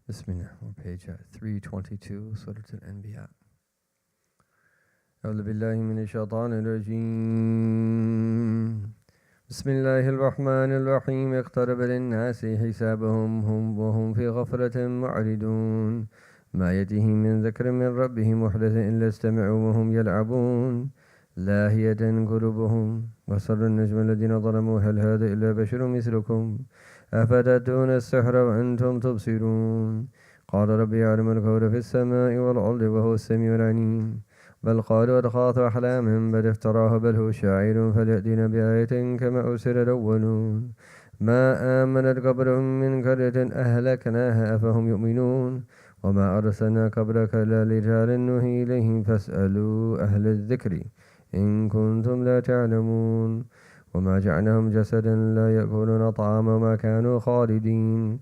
بسم الله. We're page 322 سورة الأنبياء. أعوذ بالله من الشيطان الرجيم. بسم الله الرحمن الرحيم. اقترب للناس حسابهم وهم في غفلة معرضون. ما يأتيهم من ذكر من ربهم محدث إلا استمعوا وهم يلعبون لاهية قلوبهم وصر النجم الذين ظلموا هل هذا إلا بشر مثلكم أفتأتون السحر وأنتم تبصرون. قال ربي يعلم القول في السماء والأرض وهو السميع العليم. بل قالوا أضغاث أحلام بل افتراه بل هو شاعر فليأتنا بآية كما أرسل الأولون. ما آمنت قبلهم من قرية أهلكناها أفهم يؤمنون. وما أرسلنا قبلك إلا رجالا نوحي إليهم فاسألوا أهل الذكر إن كنتم لا تعلمون. وما جعلناهم جسدا لا يأكلون الطعام وما كانوا خالدين.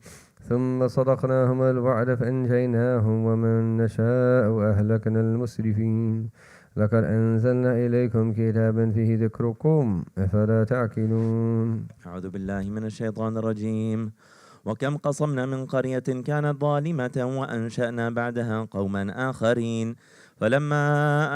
ثم صدقناهم الوعد فأنجيناهم ومن نشاء وأهلكنا المسرفين. لقد أنزلنا إليكم كتابا فيه ذكركم أفلا تعقلون. أعوذ بالله من الشيطان الرجيم. وكم قصمنا من قرية كانت ظالمة وأنشأنا بعدها قوما آخرين فلما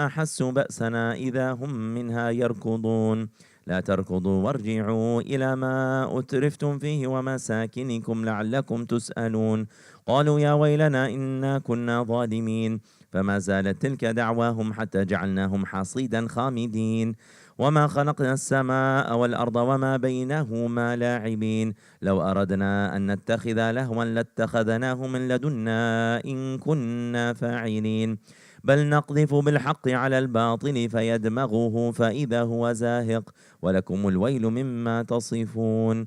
أحسوا بأسنا إذا هم منها يركضون. لا تركضوا وارجعوا إلى ما أترفتم فيه ومساكنكم لعلكم تسألون. قالوا يا ويلنا إنا كنا ظالمين فما زالت تلك دعواهم حتى جعلناهم حصيدا خامدين. وما خلقنا السماء والأرض وما بينهما لاعبين. لو أردنا أن نتخذ لهوا لاتخذناه من لدنا إن كنا فاعلين. بل نقذف بالحق على الباطل فيدمغه فإذا هو زاهق ولكم الويل مما تصفون.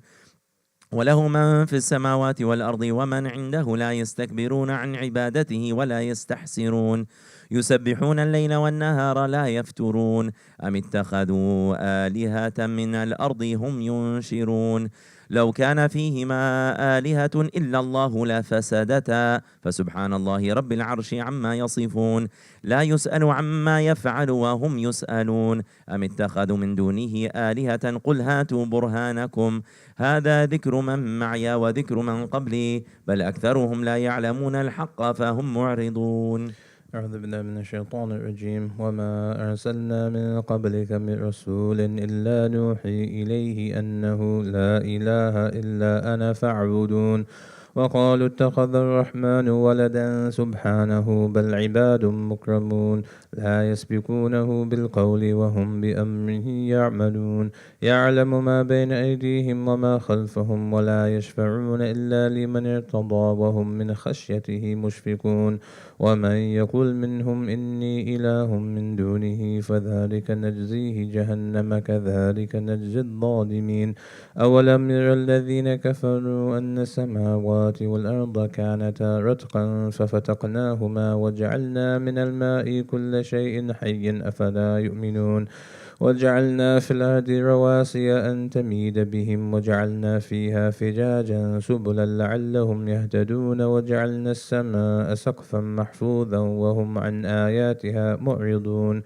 وله من في السماوات والأرض ومن عنده لا يستكبرون عن عبادته ولا يستحسرون. يسبحون الليل والنهار لا يفترون. أم اتخذوا آلهة من الأرض هم ينشرون. لو كان فيهما آلهة إلا الله لفسدتا فسبحان الله رب العرش عما يصفون. لا يسأل عما يفعل وهم يسألون. أم اتخذوا من دونه آلهة قل هاتوا برهانكم هذا ذكر من معي وذكر من قبلي بل أكثرهم لا يعلمون الحق فهم معرضون. أعوذ بالله من الشيطان الرجيم. وما أرسلنا من قبلك من رسول إلا نوحي إليه أنه لا إله إلا أنا فاعبدون. وقالوا اتخذ الرحمن ولدا سبحانه بل عباد مكرمون لا يسبقونه بالقول وهم بأمره يعملون. يعلم ما بين أيديهم وما خلفهم ولا يشفعون إلا لمن ارتضى وهم من خشيته مشفقون. ومن يقل منهم إني إله من دونه فذلك نجزيه جهنم كذلك نجزي الظالمين. أولم ير الذين كفروا أن السماوات والأرض كانتا رتقا ففتقناهما وجعلنا من الماء كل شيء حي أفلا يؤمنون. وجعلنا في الأرض رواسي أن تميد بهم وجعلنا فيها فجاجا سبلا لعلهم يهتدون. وجعلنا السماء سقفا محفوظا وهم عن آياتها معرضون.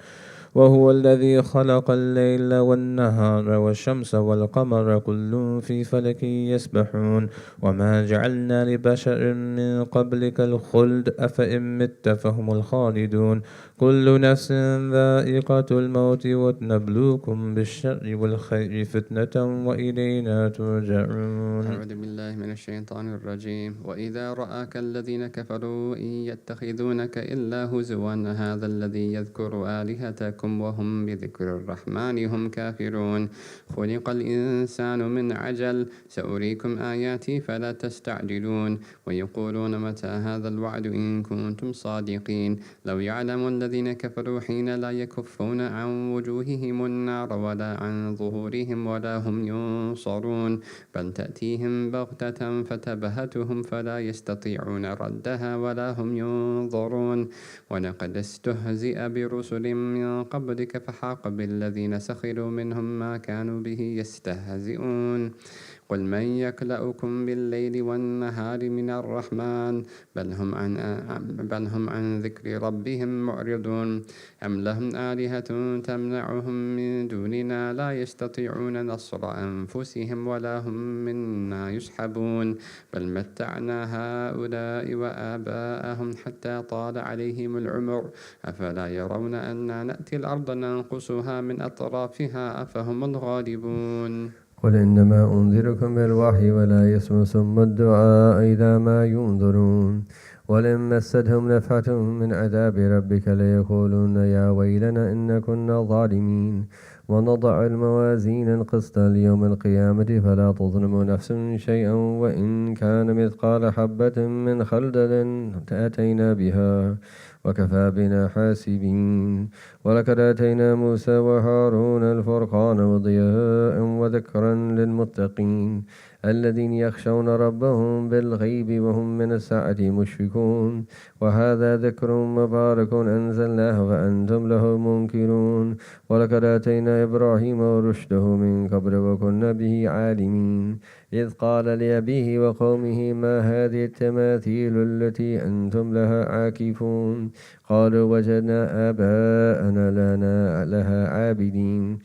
وهو الذي خلق الليل والنهار والشمس والقمر كل في فلك يسبحون. وما جعلنا لبشر من قبلك الخلد أفإن مت فهم الخالدون. كل نفس ذائقة الموت ونبلوكم بالشر والخير فتنة وإلينا ترجعون. أعوذ بالله من الشيطان الرجيم. وإذا رآك الذين كفروا إن يتخذونك إلا هزوا هذا الذي يذكر آلهتكم وهم بذكر الرحمن هم كافرون. خلق الإنسان من عجل سأريكم آياتي فلا تستعجلون. ويقولون متى هذا الوعد إن كنتم صادقين. لو يعلم الذين كفروا حين لا يكفون عن وجوههم النار ولا عن ظهورهم ولا هم ينصرون. بل تأتيهم بغتة فتبهتهم فلا يستطيعون ردها ولا هم ينظرون. ولقد استهزئ برسل من قبلك فحاق بالذين سخروا منهم ما كانوا به يستهزئون. قل من يكلؤكم بالليل والنهار من الرحمن بل هم عن ذكر ربهم معرضون أم لهم آلهة تمنعهم من دوننا لا يستطيعون نصر أنفسهم ولا هم منا يسحبون بل متعنا هؤلاء وآباءهم حتى طال عليهم العمر أفلا يرون أنا نأتي الأرض ننقصها من أطرافها أفهم الغالبون قل إنما أنذركم بالوحي ولا يسمع ثم الدعاء إذا ما ينذرون ولئن مستهم نفحة من عذاب ربك ليقولون يا ويلنا إن كنا ظالمين ونضع الموازين القسط ليوم القيامة فلا تظلم نفس شيئا وإن كان مثقال حبة من خردل أتينا بها وكفى بنا حاسبين ولقد آتينا موسى وهارون الفرقان وضياء وذكرا للمتقين الذين يخشون ربهم بالغيب وهم من الساعة مشفقون وهذا ذكر مبارك أنزلناه فأنتم له منكرون ولقد آتينا إبراهيم رشده من قبل وكنا به عالمين إذ قال لأبيه وقومه ما هذه التماثيل التي أنتم لها عاكفون قالوا وجدنا آباءنا لها عابدين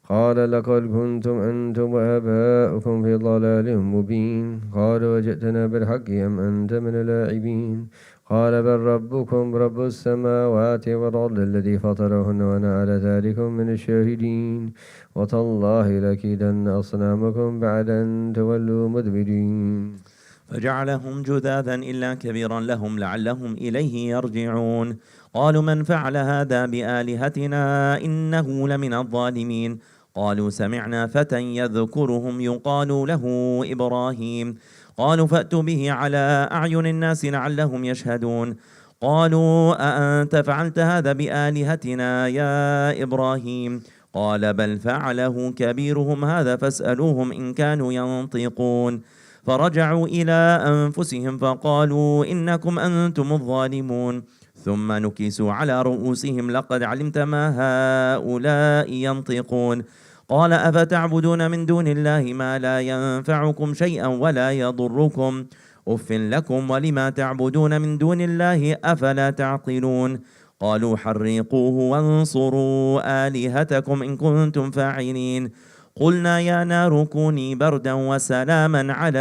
قال لقد كنتم أنتم وآباؤكم في ضلال مبين قال وجئتنا بالحق أم أنت من اللاعبين قال بل ربكم رب السماوات والأرض الذي فطرهن وأنا على ذلك من الشاهدين وتالله لكيدن أصنامكم بعد أن تولوا مدبرين فجعلهم جذاذا إلا كبيرا لهم لعلهم إليه يرجعون قالوا من فعل هذا بآلهتنا إنه لمن الظالمين قالوا سمعنا فتى يذكرهم يقال له إبراهيم قالوا فأتوا به على أعين الناس لعلهم يشهدون قالوا أأنت فعلت هذا بآلهتنا يا إبراهيم قال بل فعله كبيرهم هذا فاسألوهم إن كانوا ينطقون فرجعوا إلى أنفسهم فقالوا إنكم أنتم الظالمون ثم نكسوا على رؤوسهم لقد علمت ما هؤلاء ينطقون قال أفتعبدون من دون الله ما لا ينفعكم شيئا ولا يضركم أف لكم ولما تعبدون من دون الله أفلا تعقلون قالوا حرقوه وانصروا آلهتكم إن كنتم فاعلين قلنا يا نار كوني بردا وسلاما على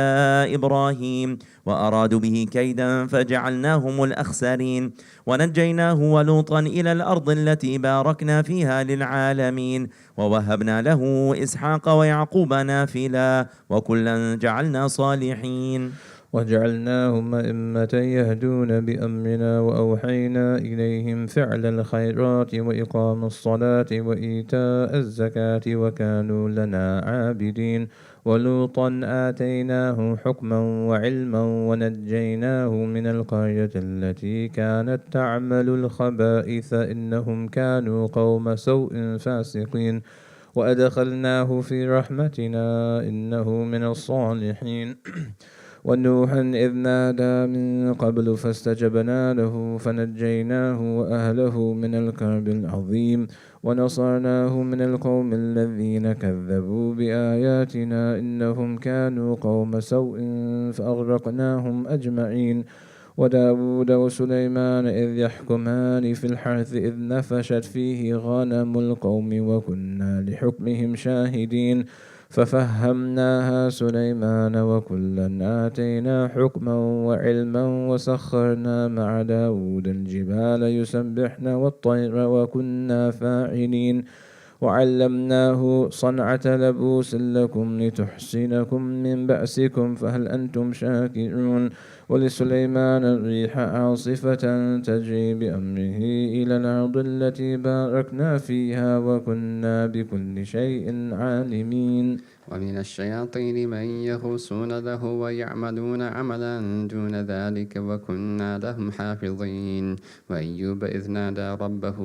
إبراهيم وأرادوا به كيدا فجعلناهم الأخسرين ونجيناه ولوطا إلى الأرض التي باركنا فيها للعالمين ووهبنا له إسحاق ويعقوب نافلا وكلا جعلنا صالحين وجعلناهم أئمة يهدون بأمرنا وأوحينا إليهم فعل الخيرات وإقام الصلاة وإيتاء الزكاة وكانوا لنا عابدين ولوطا آتيناه حكما وعلما ونجيناه من القرية التي كانت تعمل الخبائث إنهم كانوا قوم سوء فاسقين وأدخلناه في رحمتنا إنه من الصالحين ونوحا إذ نادى من قبل فاستجبنا له فنجيناه وأهله من الكرب العظيم ونصرناه من القوم الذين كذبوا بآياتنا إنهم كانوا قوم سوء فأغرقناهم أجمعين وداود وسليمان إذ يحكمان في الحرث إذ نفشت فيه غنم القوم وكنا لحكمهم شاهدين ففهمناها سليمان وكلا آتينا حكما وعلما وسخرنا مع داود الجبال يسبحن والطير وكنا فاعلين وعلمناه صنعة لبوس لكم لتحسنكم من بأسكم فهل أنتم شاكرون ولسليمان الريح عاصفة تجري بأمره إلى الأرض التي باركنا فيها وكنا بكل شيء عالمين ومن الشياطين من يغوصون له ويعملون عملا دون ذلك وكنا لهم حافظين وأيوب إذ نادى ربه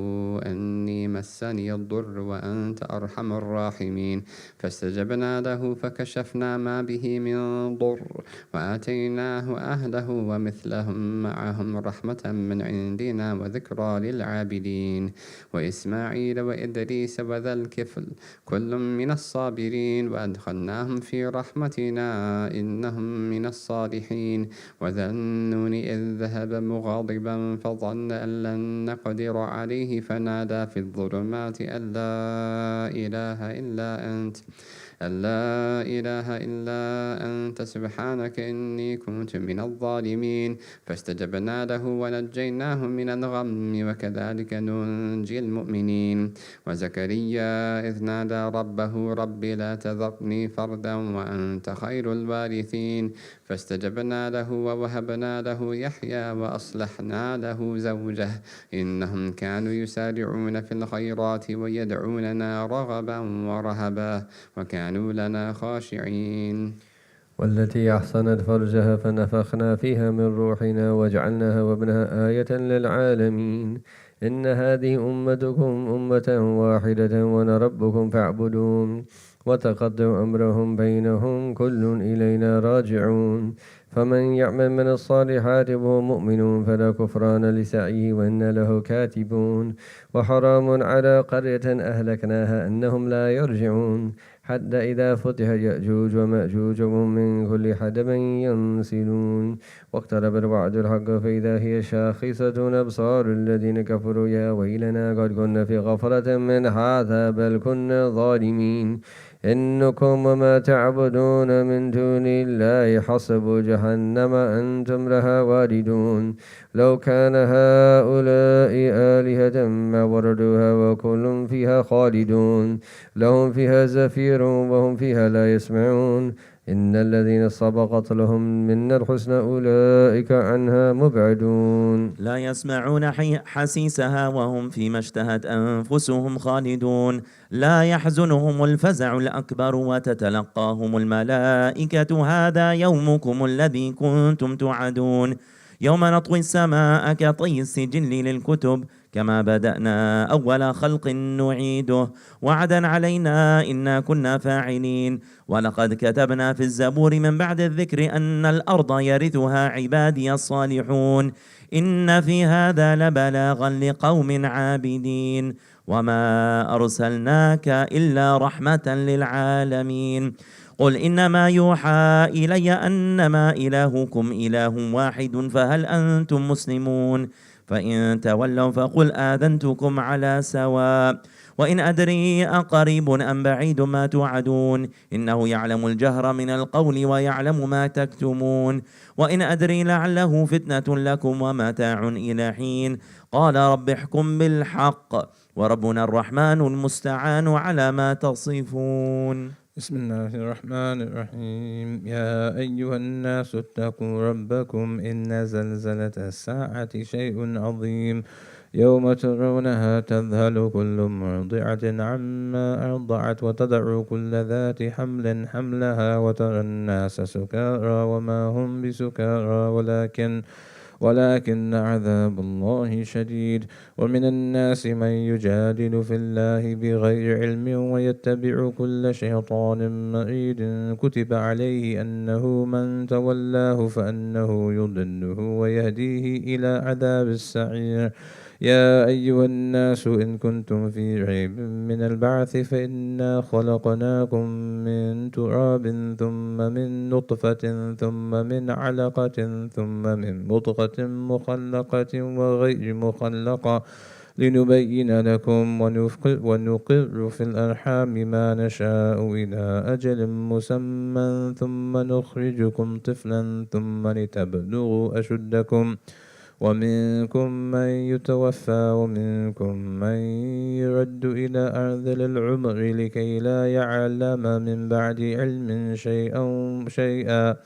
أني مسني الضر وأنت أرحم الراحمين فاستجبنا له فكشفنا ما به من ضر وآتيناه أهله ومثلهم معهم رحمة من عندنا وذكرى للعابدين وإسماعيل وإدريس وذا الكفل كل من الصابرين وأدخلناهم في رحمتنا إنهم من الصالحين وذا النون إذ ذهب مغاضبا فظن أن لن نقدر عليه فنادى في الظلمات أن لا إله إلا أنت سبحانك إني كنت من الظالمين فاستجبنا له ونجيناه من الغم وكذلك ننجي المؤمنين وزكريا إذ نادى ربه رب لا تذرني فردا وأنت خير الوارثين فاستجبنا له ووهبنا له يحيى وأصلحنا له زوجه إنهم كانوا يسارعون في الخيرات ويدعوننا رغبا ورهبا وكانوا لنا خاشعين والتي أحصنت فرجها فنفخنا فيها من روحنا وجعلناها وابنها آية للعالمين إن هذه أمتكم أمة واحدة وأنا ربكم فاعبدون وتقطعوا أمرهم بينهم كل إلينا راجعون فمن يعمل من الصالحات وهو مؤمن فلا كفران لسعيه وإن له كاتبون وحرام على قرية أهلكناها أنهم لا يرجعون حتى إذا فتح يأجوج ومأجوج وهم من كل حدب ينسلون واقترب الوعد الحق فإذا هي شاخصة أبصار الذين كفروا يا ويلنا قد كنا في غفلة من هذا بل كنا ظالمين إنكم وما تعبدون من دون الله حسب جهنم أنتم لها واردون لو كان هؤلاء آلهة ما وردوها وكل فيها خالدون لهم فيها زفير وهم فيها لا يسمعون إن الذين سبقت لهم منا الحسنى أولئك عنها مبعدون لا يسمعون حسيسها وهم فيما اشتهت أنفسهم خالدون لا يحزنهم الفزع الأكبر وتتلقاهم الملائكة هذا يومكم الذي كنتم توعدون يوم نطوي السماء كطي السجل للكتب كما بدأنا أول خلق نعيده وعدا علينا إنا كنا فاعلين ولقد كتبنا في الزبور من بعد الذكر أن الأرض يرثها عبادي الصالحون إن في هذا لبلاغا لقوم عابدين وما أرسلناك إلا رحمة للعالمين قل إنما يوحى إلي أنما إلهكم إله واحد فهل أنتم مسلمون فإن تولوا فقل آذنتكم على سواء وإن أدري أقريب أم بعيد ما توعدون إنه يعلم الجهر من القول ويعلم ما تكتمون وإن أدري لعله فتنة لكم ومتاع إلى حين قال رب احكم بالحق وربنا الرحمن المستعان على ما تصفون بسم الله الرحمن الرحيم يا أيها الناس اتقوا ربكم إن زلزلة الساعة شيء عظيم يوم ترونها تذهل كل مرضعة عما أرضعت وتضع كل ذات حمل حملها وترى الناس سكارى وما هم بسكارى ولكن عذاب الله شديد ومن الناس من يجادل في الله بغير علم ويتبع كل شيطان مريد كتب عليه أنه من تولاه فأنه يضله ويهديه إلى عذاب السعير يا أيها الناس إن كنتم في ريب من البعث فإنا خلقناكم من تراب ثم من نطفة ثم من علقة ثم من مضغة مخلقة وغير مخلقة لنبين لكم ونقر في الأرحام ما نشاء إلى أجل مسمى ثم نخرجكم طفلا ثم لتبلغوا أشدكم ومنكم من يتوفى ومنكم من يرد إلى أرذل العمر لكي لا يعلم من بعد علم شيئا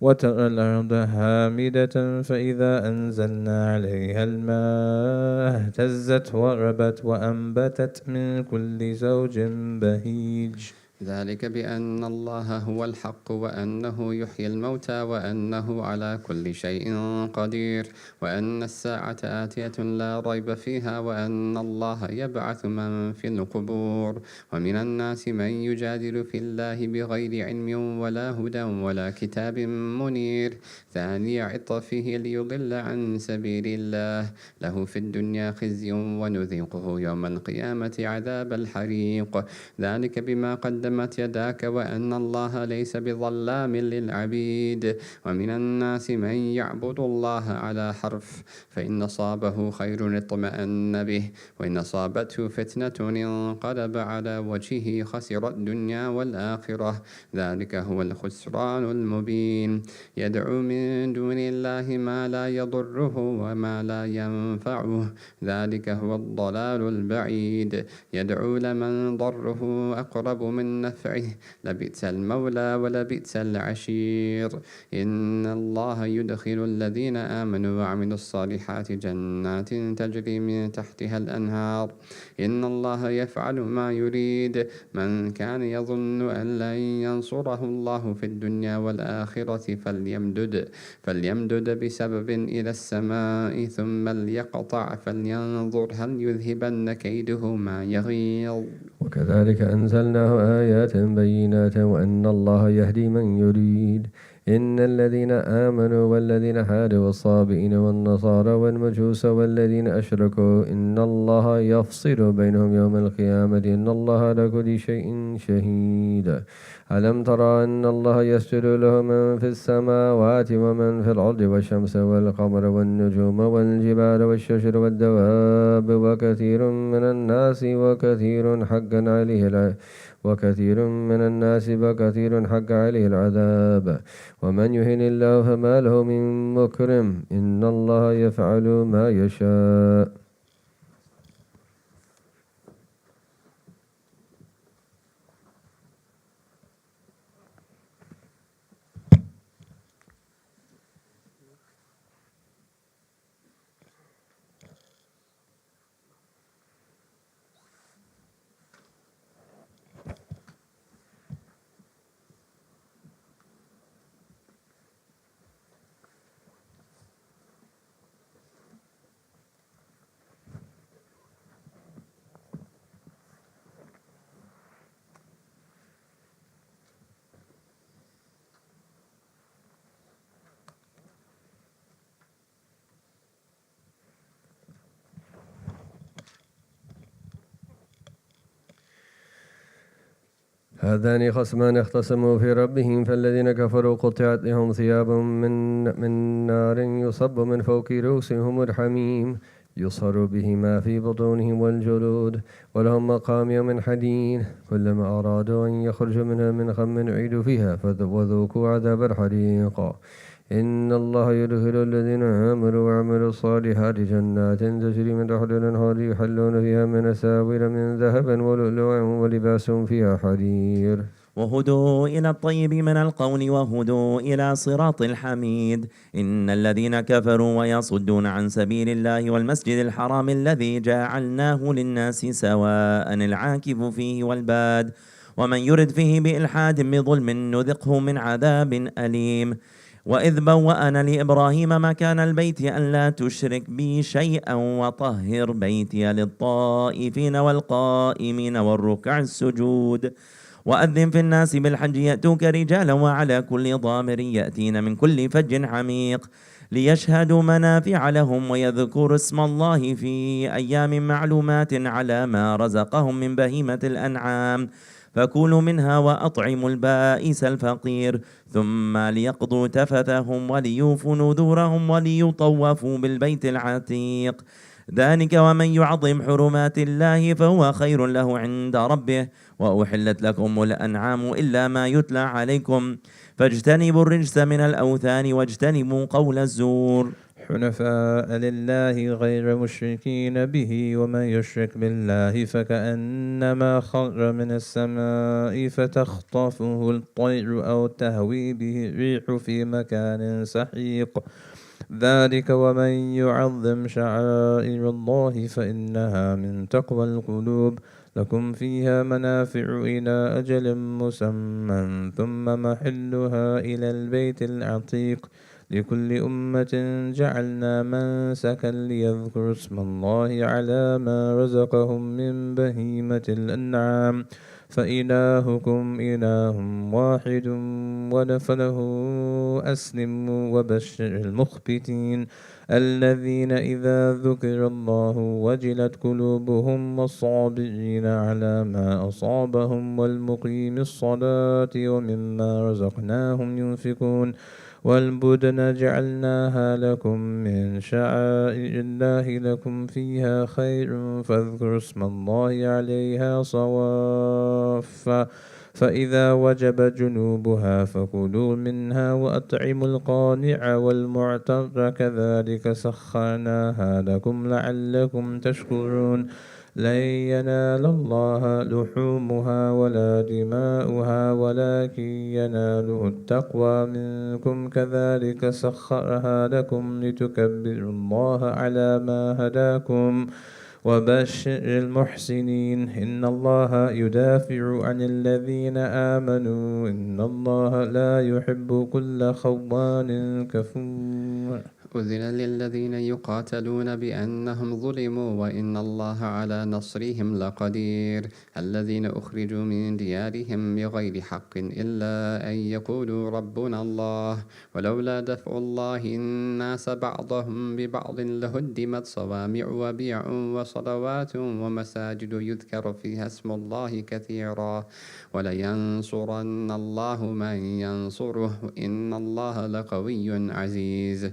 وترى الأرض هامدة فإذا أنزلنا عليها الماء اهتزت وربت وأنبتت من كل زوج بهيج ذلك بأن الله هو الحق وأنه يحيي الموتى وأنه على كل شيء قدير وأن الساعة آتية لا ريب فيها وأن الله يبعث من في القبور ومن الناس من يجادل في الله بغير علم ولا هدى ولا كتاب منير ثاني عطفه ليضل عن سبيل الله له في الدنيا خزي ونذيقه يوم القيامة عذاب الحريق ذلك بما قدم قدمت يداك وأن الله ليس بظلام للعبيد. ومن الناس من يعبد الله على حرف، فإن أصابه خير اطمأن به، وإن أصابته فتنة انقلب على وجهه خسر الدنيا والآخرة، ذلك هو الخسران المبين. يدعو من دون الله ما لا يضره وما لا ينفعه، ذلك هو الضلال البعيد. يدعو لمن ضره أقرب من نفعه، لبئس المولى ولبئس العشير. إن الله يدخل الذين آمنوا وعملوا الصالحات جنات تجري من تحتها الأنهار، إن الله يفعل ما يريد. من كان يظن أن لن ينصره الله في الدنيا والآخرة فليمدد بسبب إلى السماء ثم ليقطع فلينظر هل يذهبن كيده ما يغيظ. وكذلك أنزلناه آيات بينات وأن الله يهدي من يريد. إن الذين آمنوا والذين هادوا والصابئين والنصارى والمجوس والذين أشركوا إن الله يفصل بينهم يوم القيامة إن الله على كل شيء شهيد. ألم ترى أن الله يسجد له من في السماوات ومن في الأرض والشمس والقمر والنجوم والجبال والشجر والدواب وكثير من الناس حق عليه العذاب ومن يهن الله فما له من مكرم إن الله يفعل ما يشاء. هذان خصمان اختصموا في ربهم فالذين كفروا قطعت لهم ثياب من نار يصب من فوق رؤوسهم الحميم يصهر به ما في بطونهم والجلود ولهم مقامع من حديد كلما أرادوا أن يخرجوا منها من غم أعيدوا فيها وذوقوا عذاب الحريق. إن الله يدخل الذين آمنوا وعملوا الصالحات جنات تجري من تحتها الأنهار يحلون فيها من أساور من ذهب ولؤلؤا ولباسهم فيها حرير. وهدوا إلى الطيب من القول وهدوا إلى صراط الحميد. إن الذين كفروا ويصدون عن سبيل الله والمسجد الحرام الذي جعلناه للناس سواء العاكف فيه والباد ومن يرد فيه بإلحاد بظلم نذقه من عذاب أليم. وإذ بوأنا لإبراهيم مكان البيت أن لا تشرك بي شيئا وطهر بيتي للطائفين والقائمين والركع السجود. وأذن في الناس بالحج يأتوك رجالا وعلى كل ضامر يأتين من كل فج عميق ليشهدوا منافع لهم ويذكروا اسم الله في أيام معلومات على ما رزقهم من بهيمة الأنعام فكلوا منها وأطعموا البائس الفقير ثم ليقضوا تفثهم وليوفوا نذورهم وليطوفوا بالبيت العتيق. ذلك ومن يعظم حرمات الله فهو خير له عند ربه. وأحلت لكم الأنعام إلا ما يتلى عليكم فاجتنبوا الرجس من الأوثان واجتنبوا قول الزور حنفاء لله غير مشركين به ومن يشرك بالله فكأنما خر من السماء فتخطفه الطير أو تهوي به الريح في مكان سحيق. ذلك ومن يعظم شعائر الله فإنها من تقوى القلوب. لكم فيها منافع إلى أجل مسمى ثم محلها إلى البيت العتيق. لكل أمة جعلنا منسكا ليذكروا اسم الله على ما رزقهم من بهيمة الأنعام فإلهكم إله واحد فله أسلموا وبشر المخبتين الذين إذا ذكر الله وجلت قلوبهم والصابرين على ما أصابهم والمقيم الصلاة ومما رزقناهم ينفقون والبدن جعلناها لكم من شعائر الله لكم فيها خير فاذكروا اسم الله عليها صواف فإذا وجب جنوبها فكلوا منها وأطعموا القانع والمعتر كذلك سخرناها لكم لعلكم تشكرون لن ينال الله لحومها ولا دماؤها ولكن يناله التقوى منكم كذلك سخرها لكم لتكبروا الله على ما هداكم وبشر المحسنين إن الله يدافع عن الذين آمنوا إن الله لا يحب كل خوان كفور أذن للذين يقاتلون بأنهم ظلموا وإن الله على نصرهم لقدير الذين أخرجوا من ديارهم بغير حق إلا أن يقولوا ربنا الله ولولا دفع الله الناس بعضهم ببعض لهدمت صوامع وبيع وصلوات ومساجد يذكر فيها اسم الله كثيرا ولينصرن الله من ينصره إن الله لقوي عزيز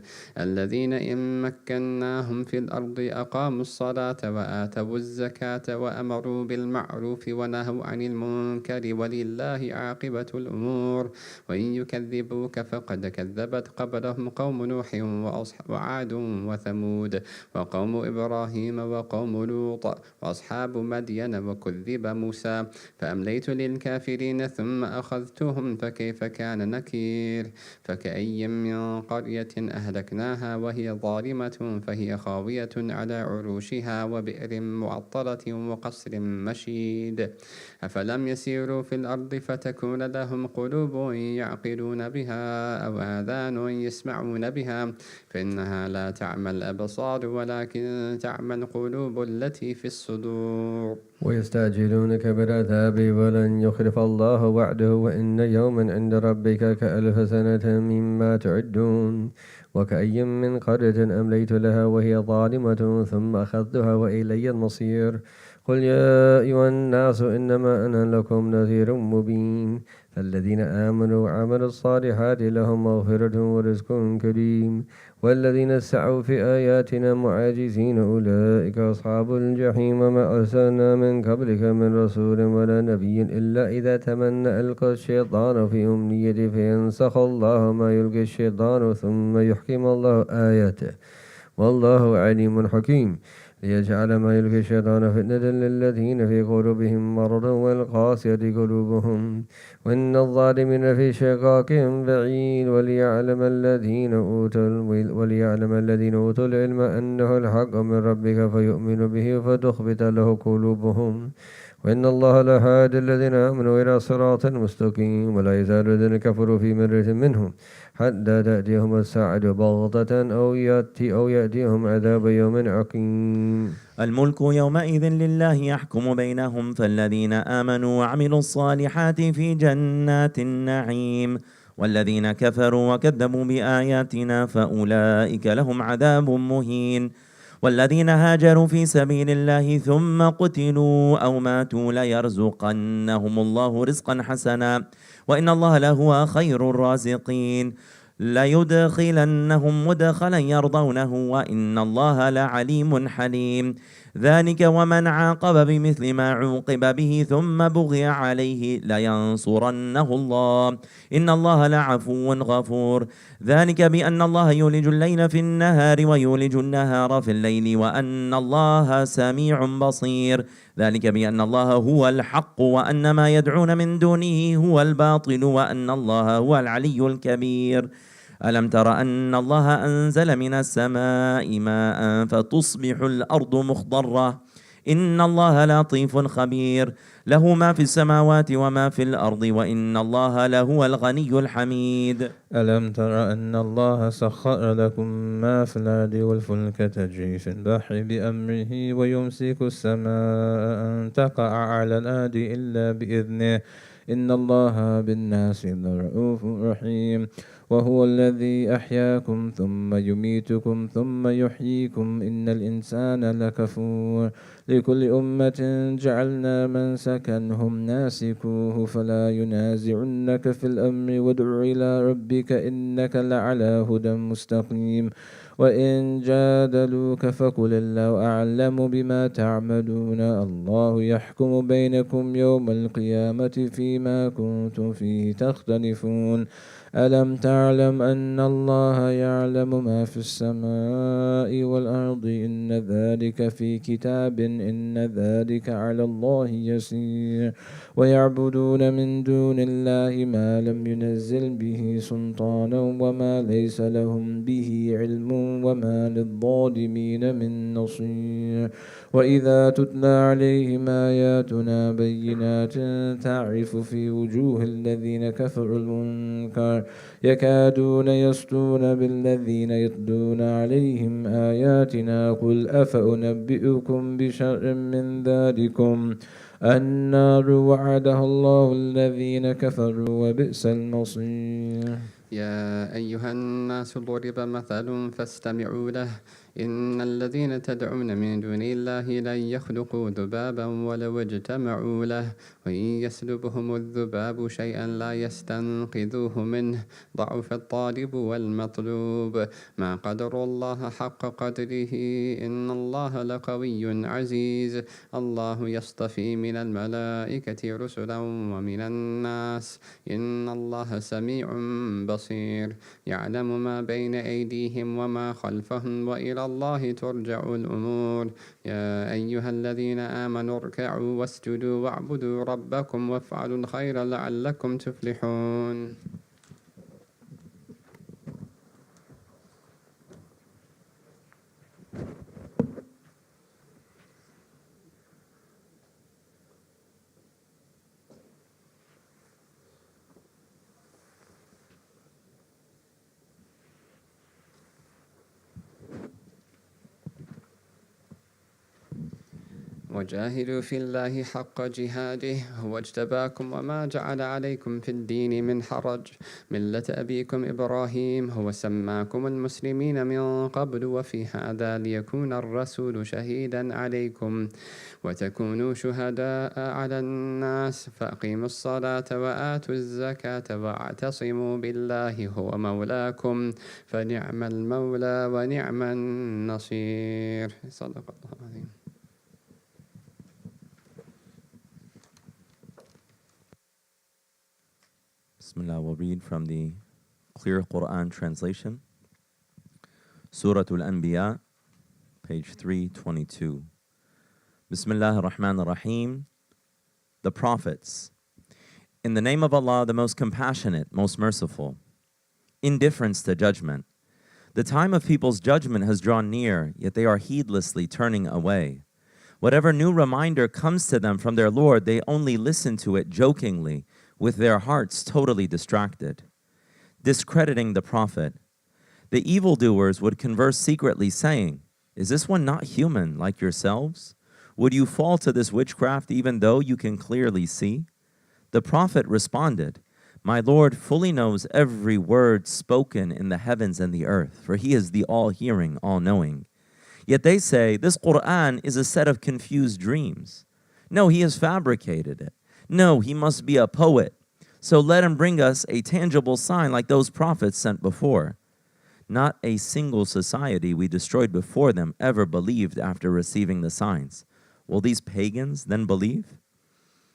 الذين إن مكناهم في الأرض أقاموا الصلاة وآتوا الزكاة وأمروا بالمعروف ونهوا عن المنكر ولله عاقبة الأمور وإن يكذبوك فقد كذبت قبلهم قوم نوح وعاد وثمود وقوم إبراهيم وقوم لوط وأصحاب مدين وكذب موسى فأمليت للكافرين ثم أخذتهم فكيف كان نكير فكأي من قرية أهلكناها وهي ظالمة فهي خاوية على عروشها وبئر معطلة وقصر مشيد أفلم يسيروا في الأرض فتكون لهم قلوب يعقلون بها أو آذان يسمعون بها فإنها لا تعمى الأبصار ولكن تعمى القلوب التي في الصدور ويستعجلونك بالعذاب ولن يخلف الله وعده وإن يوما عند ربك كألف سنة مما تعدون وكأي من قرية أمليت لها وهي ظالمة ثم أخذتها وإلي المصير قل يا أيها الناس إنما أنا لكم نذير مبين فالذين آمنوا وعملوا الصالحات لهم مغفرة ورزق كريم والذين سعوا في آياتنا معاجزين أولئك أصحاب الجحيم وما أرسلنا من قبلك من رسول ولا نبي إلا إذا تمنى ألقى الشيطان في أمنيته فينسخ الله ما يلقي الشيطان ثم يحكم الله آياته والله عليم حكيم ليجعل ما يلقي الشيطان فتنة للذين في قلوبهم مرض والقاسية قلوبهم وإن الظالمين في شقاق بعيد وليعلم الذين أوتوا العلم أنه الحق من ربك فيؤمن به فتخبت له قلوبهم وإن الله لهادي الذين آمنوا إلى صراط مستقيم ولا يزال الذين كفروا في مرة منهم حتى تأتيهم الساعة بغتة أو يأتيهم عذاب يوم عقيم الملك يومئذ لله يحكم بينهم فالذين آمنوا وعملوا الصالحات في جنات النعيم والذين كفروا وكذبوا بآياتنا فأولئك لهم عذاب مهين والذين هاجروا في سبيل الله ثم قتلوا أو ماتوا ليرزقنهم الله رزقا حسنا وإن الله لهو خير الرازقين ليدخلنهم مدخلا يرضونه وإن الله لعليم حليم ذلك ومن عاقب بمثل ما عوقب به ثم بغي عليه لينصرنه الله إن الله لعفو غفور ذلك بأن الله يولج الليل في النهار ويولج النهار في الليل وأن الله سميع بصير ذلك بأن الله هو الحق وأن ما يدعون من دونه هو الباطل وأن الله هو العلي الكبير ألم تر أن الله أنزل من السماء ماء فتصبح الأرض مخضرة إن الله لطيف خبير له ما في السماوات وما في الأرض وإن الله لهو الغني الحميد ألم تر أن الله سخر لكم ما في الأرض والفلك تجري في البحر بأمره ويمسك السماء أن تقع على الأرض إلا بإذنه إن الله بالناس لرؤوف رحيم وهو الذي أحياكم ثم يميتكم ثم يحييكم إن الإنسان لكفور لكل أمة جعلنا منسكا هم ناسكوه فلا ينازعنك في الأمر وادع إلى ربك إنك لعلى هدى مستقيم وإن جادلوك فقل الله أعلم بما تعملون الله يحكم بينكم يوم القيامة فيما كنتم فيه تختلفون ألم تعلم أن الله يعلم ما في السماء والأرض إن ذلك في كتاب إن ذلك على الله يسير ويعبدون من دون الله ما لم ينزل به سلطانا وما ليس لهم به علم وما للظالمين من نصير وإذا تتلى عليهم آياتنا بينات تعرف في وجوه الذين كفروا المنكر يكادون يسطون بالذين يتلون عليهم آياتنا قل أفأنبئكم بشر من ذلكم النار وعدها الله الذين كفروا وبئس المصير يا أيها الناس ضرب مثل فاستمعوا له إن الذين تدعون من دون الله لن يخلقوا ذبابا ولو اجتمعوا له وإن يسلبهم الذباب شيئا لا يستنقذوه منه ضعف الطالب والمطلوب ما قدر الله حق قدره إن الله لقوي عزيز الله يصطفي من الملائكة رسلا ومن الناس إن الله سميع بصير يعلم ما بين أيديهم وما خلفهم وإلى الله ترجع الأمور يا أيها الذين آمنوا اركعوا واسجدوا واعبدوا ربكم وافعلوا الخير لعلكم تفلحون وجاهدوا في الله حق جهاده هو اجتباكم وما جعل عليكم في الدين من حرج ملة أبيكم إبراهيم هو سماكم المسلمين من قبل وفي هذا ليكون الرسول شهيدا عليكم وتكونوا شهداء على الناس فأقيموا الصلاة وآتوا الزكاة واعتصموا بالله هو مولاكم فنعم المولى ونعم النصير صدق الله العظيم. Bismillah, we'll read from the Clear Quran translation. Surah Al-Anbiya, page 322. Bismillah ar-Rahman ar-Rahim. The Prophets. In the name of Allah, the most compassionate, most merciful. Indifference to judgment. The time of people's judgment has drawn near, yet they are heedlessly turning away. Whatever new reminder comes to them from their Lord, they only listen to it jokingly, with their hearts totally distracted. Discrediting the Prophet. The evildoers would converse secretly, saying, "Is this one not human like yourselves? Would you fall to this witchcraft even though you can clearly see?" The Prophet responded, "My Lord fully knows every word spoken in the heavens and the earth, for He is the all-hearing, all-knowing." Yet they say, "This Quran is a set of confused dreams." No, He has fabricated it. No, he must be a poet. So let him bring us a tangible sign like those prophets sent before. Not a single society we destroyed before them ever believed after receiving the signs. Will these pagans then believe?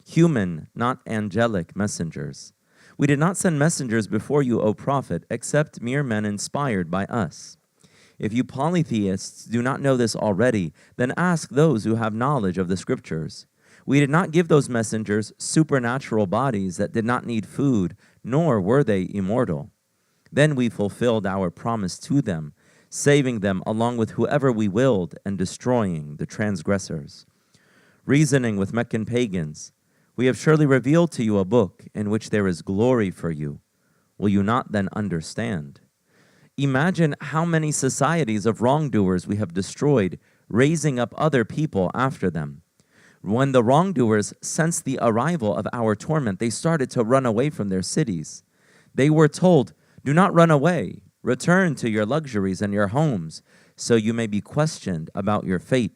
Human, not angelic messengers. We did not send messengers before you, O Prophet, except mere men inspired by us. If you polytheists do not know this already, then ask those who have knowledge of the scriptures. We did not give those messengers supernatural bodies that did not need food, nor were they immortal. Then we fulfilled our promise to them, saving them along with whoever we willed and destroying the transgressors. Reasoning with Meccan pagans, we have surely revealed to you a book in which there is glory for you. Will you not then understand? Imagine how many societies of wrongdoers we have destroyed, raising up other people after them. When the wrongdoers sensed the arrival of our torment, they started to run away from their cities. They were told, "Do not run away. Return to your luxuries and your homes, so you may be questioned about your fate."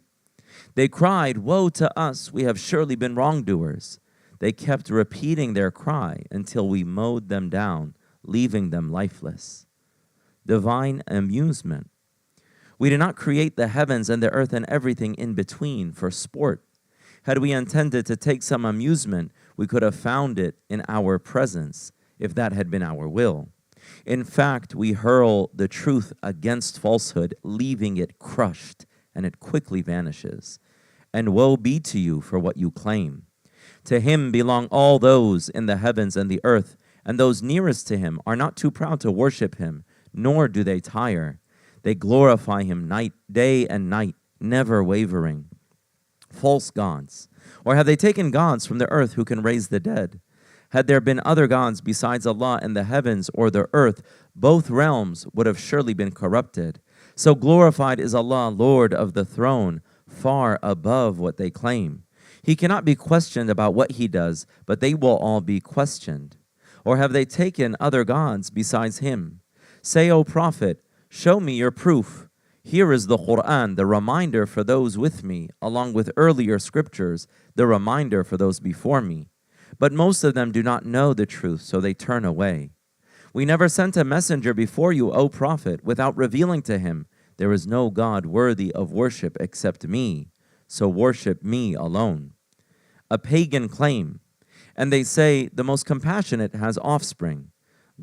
They cried, "Woe to us, we have surely been wrongdoers." They kept repeating their cry until we mowed them down, leaving them lifeless. Divine amusement. We did not create the heavens and the earth and everything in between for sport. Had we intended to take some amusement, we could have found it in our presence, if that had been our will. In fact, we hurl the truth against falsehood, leaving it crushed, and it quickly vanishes. And woe be to you for what you claim. To him belong all those in the heavens and the earth, and those nearest to him are not too proud to worship him, nor do they tire. They glorify him day and night, never wavering. False gods. Or have they taken gods from the earth who can raise the dead? Had there been other gods besides Allah in the heavens or the earth, both realms would have surely been corrupted. So glorified is Allah, Lord of the throne, far above what they claim. He cannot be questioned about what he does, but they will all be questioned. Or have they taken other gods besides him? Say, O Prophet, show me your proof. Here is the Quran, the reminder for those with me, along with earlier scriptures, the reminder for those before me. But most of them do not know the truth, so they turn away. We never sent a messenger before you, O Prophet, without revealing to him, there is no God worthy of worship except me, so worship me alone. A pagan claim, and they say, the most compassionate has offspring.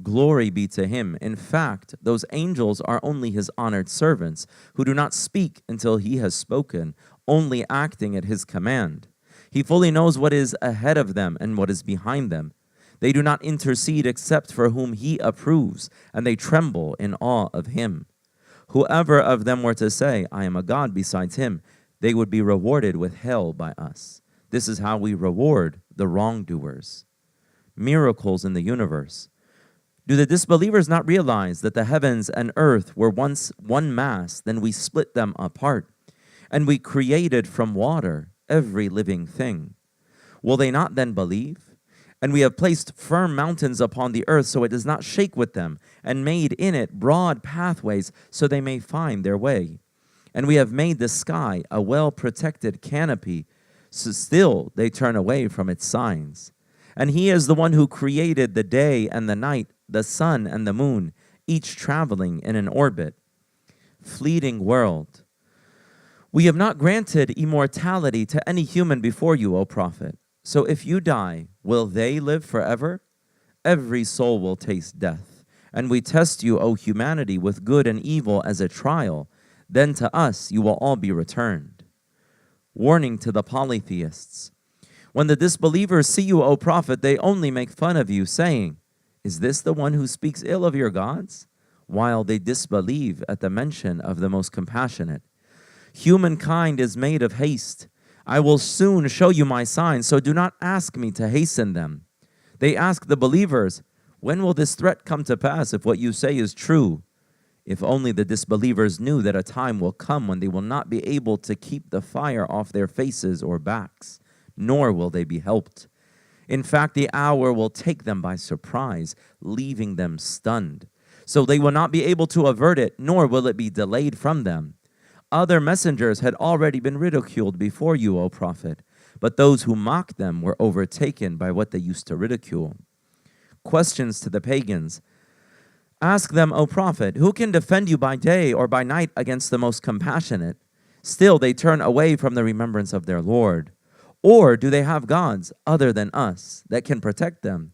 Glory be to him. In fact, those angels are only his honored servants, who do not speak until he has spoken, only acting at his command. He fully knows what is ahead of them and what is behind them. They do not intercede except for whom he approves, and they tremble in awe of him. Whoever of them were to say, I am a god besides him, they would be rewarded with hell by us. This is how we reward the wrongdoers. Miracles in the universe. Do the disbelievers not realize that the heavens and earth were once one mass, then we split them apart, and we created from water every living thing? Will they not then believe? And we have placed firm mountains upon the earth so it does not shake with them, and made in it broad pathways so they may find their way. And we have made the sky a well-protected canopy, so still they turn away from its signs. And he is the one who created the day and the night, the sun and the moon, each traveling in an orbit. Fleeting world. We have not granted immortality to any human before you, O Prophet. So if you die, will they live forever? Every soul will taste death. And we test you, O humanity, with good and evil as a trial. Then to us you will all be returned. Warning to the polytheists. When the disbelievers see you, O Prophet, they only make fun of you, saying, is this the one who speaks ill of your gods? While they disbelieve at the mention of the most compassionate. Humankind is made of haste. I will soon show you my signs, so do not ask me to hasten them. They ask the believers, when will this threat come to pass if what you say is true? If only the disbelievers knew that a time will come when they will not be able to keep the fire off their faces or backs, nor will they be helped. In fact, the hour will take them by surprise, leaving them stunned. So they will not be able to avert it, nor will it be delayed from them. Other messengers had already been ridiculed before you, O Prophet, but those who mocked them were overtaken by what they used to ridicule. Questions to the pagans. Ask them, O Prophet, who can defend you by day or by night against the most compassionate? Still they turn away from the remembrance of their Lord. Or do they have gods other than us that can protect them?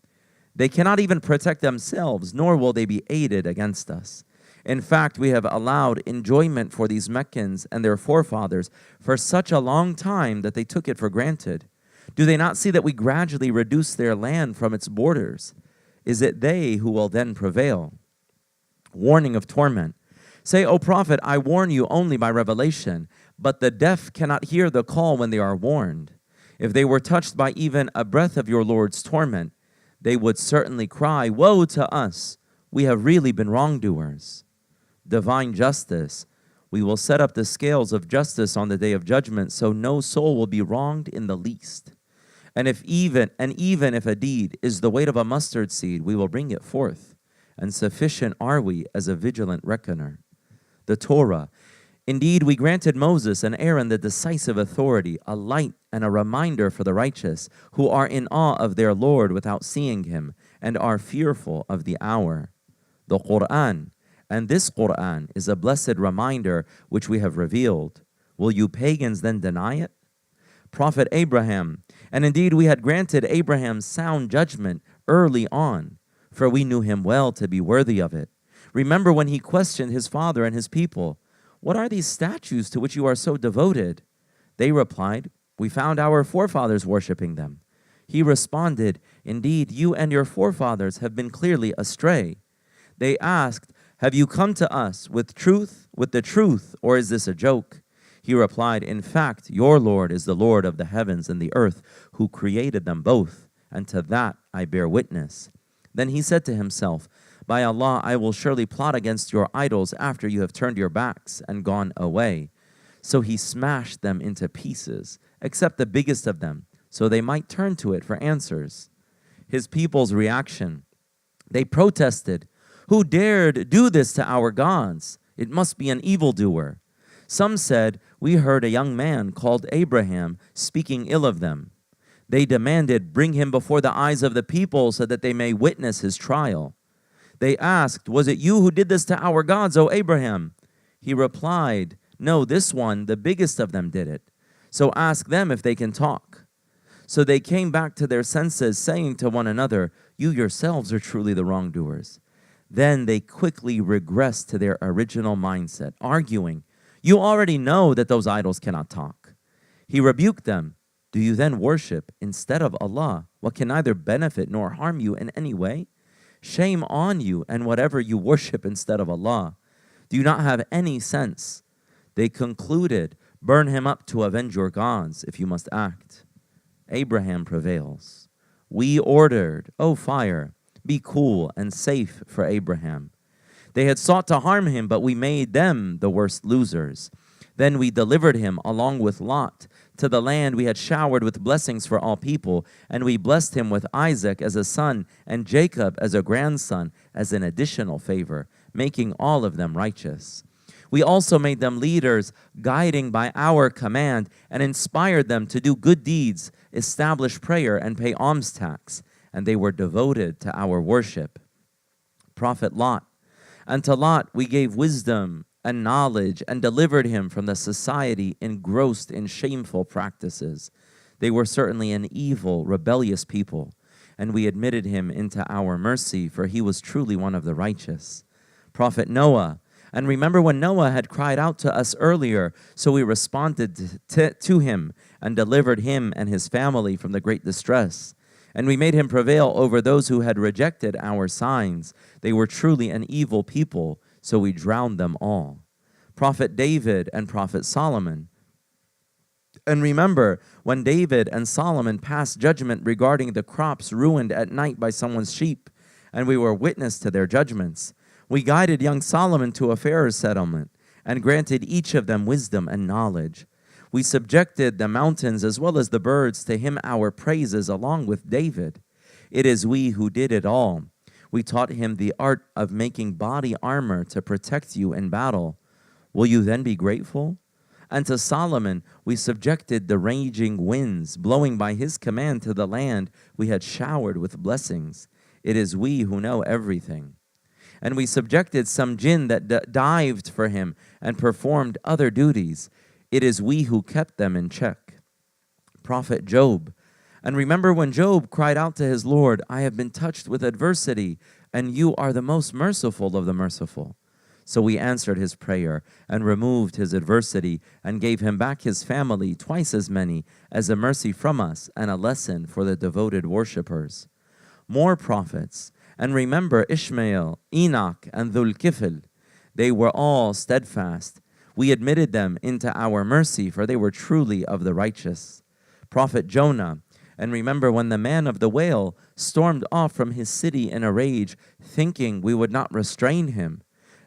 They cannot even protect themselves, nor will they be aided against us. In fact, we have allowed enjoyment for these Meccans and their forefathers for such a long time that they took it for granted. Do they not see that we gradually reduce their land from its borders? Is it they who will then prevail? Warning of torment. Say, O Prophet, I warn you only by revelation, but the deaf cannot hear the call when they are warned. If they were touched by even a breath of your Lord's torment, they would certainly cry, woe to us! We have really been wrongdoers. Divine justice. We will set up the scales of justice on the day of judgment, so no soul will be wronged in the least. And even if a deed is the weight of a mustard seed, we will bring it forth. And sufficient are we as a vigilant reckoner. The Torah. Indeed, we granted Moses and Aaron the decisive authority, a light and a reminder for the righteous, who are in awe of their Lord without seeing him, and are fearful of the hour. The Quran. And this Quran is a blessed reminder which we have revealed. Will you pagans then deny it? Prophet Abraham. And indeed we had granted Abraham sound judgment early on, for we knew him well to be worthy of it. Remember when he questioned his father and his people, "What are these statues to which you are so devoted?" They replied, "We found our forefathers worshiping them." He responded, "Indeed, you and your forefathers have been clearly astray." They asked, "Have you come to us with the truth, or is this a joke?" He replied, "In fact, your Lord is the Lord of the heavens and the earth, who created them both, and to that I bear witness." Then he said to himself, "By Allah, I will surely plot against your idols after you have turned your backs and gone away." So he smashed them into pieces, except the biggest of them, so they might turn to it for answers. His people's reaction. They protested, "Who dared do this to our gods? It must be an evildoer." Some said, "We heard a young man called Abraham speaking ill of them." They demanded, "Bring him before the eyes of the people so that they may witness his trial." They asked, "Was it you who did this to our gods, O Abraham?" He replied, "No, this one, the biggest of them, did it. So ask them if they can talk." So they came back to their senses, saying to one another, "You yourselves are truly the wrongdoers." Then they quickly regressed to their original mindset, arguing, "You already know that those idols cannot talk." He rebuked them, "Do you then worship instead of Allah what can neither benefit nor harm you in any way? Shame on you and whatever you worship instead of Allah. Do you not have any sense?" They concluded, "Burn him up to avenge your gods if you must act." Abraham prevails. We ordered, "O fire, be cool and safe for Abraham." They had sought to harm him, but we made them the worst losers. Then we delivered him along with Lot to the land we had showered with blessings for all people, and we blessed him with Isaac as a son and Jacob as a grandson as an additional favor, making all of them righteous. We also made them leaders, guiding by our command, and inspired them to do good deeds, establish prayer, and pay alms tax, and they were devoted to our worship. Prophet Lot. And to Lot we gave wisdom and knowledge and delivered him from the society engrossed in shameful practices. They were certainly an evil, rebellious people, and we admitted him into our mercy, for he was truly one of the righteous. Prophet Noah. And remember when Noah had cried out to us earlier, so we responded to him and delivered him and his family from the great distress. And we made him prevail over those who had rejected our signs. They were truly an evil people, so we drowned them all. Prophet David and Prophet Solomon. And remember when David and Solomon passed judgment regarding the crops ruined at night by someone's sheep, and we were witness to their judgments. We guided young Solomon to a fairer settlement and granted each of them wisdom and knowledge. We subjected the mountains as well as the birds to him our praises along with David. It is we who did it all. We taught him the art of making body armor to protect you in battle. Will you then be grateful? And to Solomon we subjected the raging winds, blowing by his command to the land we had showered with blessings. It is we who know everything. And we subjected some jinn that dived for him and performed other duties. It is we who kept them in check. Prophet Job. And remember when Job cried out to his Lord, "I have been touched with adversity, and you are the most merciful of the merciful." So we answered his prayer and removed his adversity and gave him back his family, twice as many, as a mercy from us and a lesson for the devoted worshippers. More prophets. And remember Ishmael, Enoch, and Dhul-Kifl. They were all steadfast. We admitted them into our mercy, for they were truly of the righteous. Prophet Jonah. And remember when the man of the whale stormed off from his city in a rage, thinking we would not restrain him.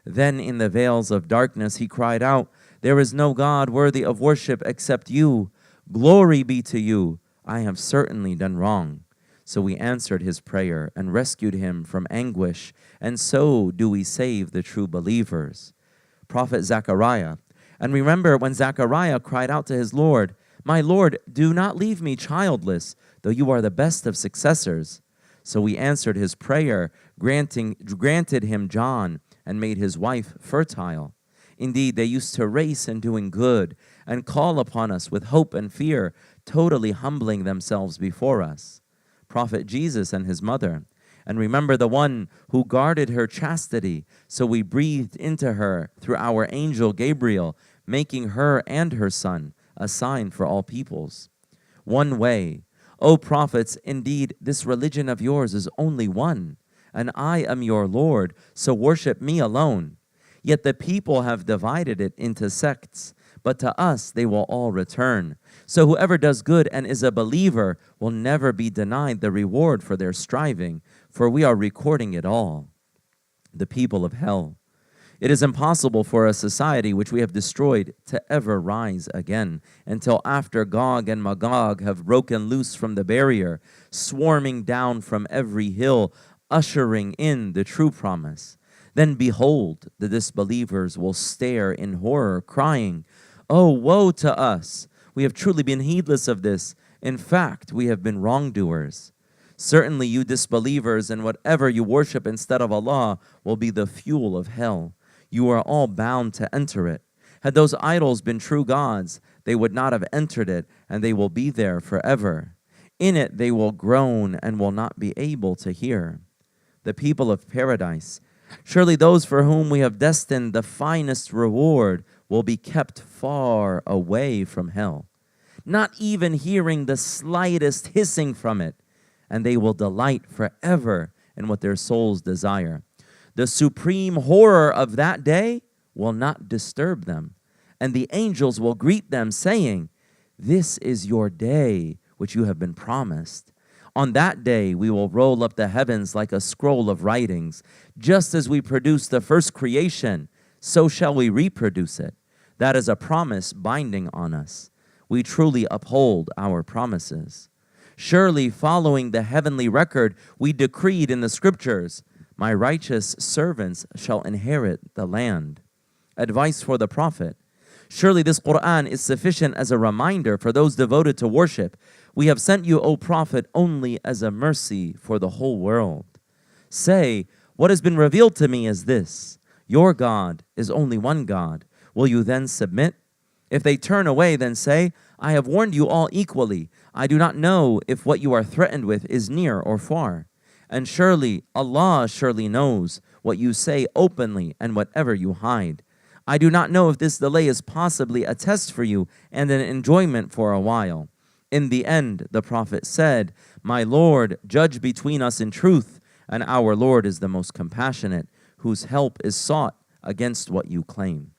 Then in the veils of darkness he cried out, There is no God worthy of worship except you. Glory be to you. I have certainly done wrong. So we answered his prayer and rescued him from anguish, and so do we save the true believers. Prophet Zechariah. And remember when Zechariah cried out to his Lord, My Lord, do not leave me childless, though you are the best of successors. So we answered his prayer, granted him John, and made his wife fertile. Indeed, they used to race in doing good and call upon us with hope and fear, totally humbling themselves before us. Prophet Jesus and his mother. And remember the one who guarded her chastity, so we breathed into her through our angel Gabriel, making her and her son a sign for all peoples. One way. O prophets, indeed, this religion of yours is only one, and I am your Lord, so worship me alone. Yet the people have divided it into sects, but to us they will all return. So whoever does good and is a believer will never be denied the reward for their striving, for we are recording it all. The people of hell. It is impossible for a society which we have destroyed to ever rise again until after Gog and Magog have broken loose from the barrier, swarming down from every hill, ushering in the true promise. Then behold, the disbelievers will stare in horror, crying, Oh, woe to us! We have truly been heedless of this. In fact, we have been wrongdoers. Certainly you disbelievers and whatever you worship instead of Allah will be the fuel of hell. You are all bound to enter it. Had those idols been true gods, they would not have entered it, and they will be there forever. In it they will groan and will not be able to hear. The people of paradise. Surely those for whom we have destined the finest reward will be kept far away from hell, not even hearing the slightest hissing from it, and they will delight forever in what their souls desire. The supreme horror of that day will not disturb them, and the angels will greet them, saying, This is your day which you have been promised. On that day we will roll up the heavens like a scroll of writings. Just as we produced the first creation, so shall we reproduce it. That is a promise binding on us. We truly uphold our promises. Surely, following the heavenly record, we decreed in the scriptures, My righteous servants shall inherit the land. Advice for the prophet. Surely this Quran is sufficient as a reminder for those devoted to worship. We have sent you, O Prophet, only as a mercy for the whole world. Say, what has been revealed to me is this: your God is only one God. Will you then submit? If they turn away, then say, I have warned you all equally. I do not know if what you are threatened with is near or far. And surely, Allah surely knows what you say openly and whatever you hide. I do not know if this delay is possibly a test for you and an enjoyment for a while. In the end, the Prophet said, My Lord, judge between us in truth, and our Lord is the most compassionate, whose help is sought against what you claim.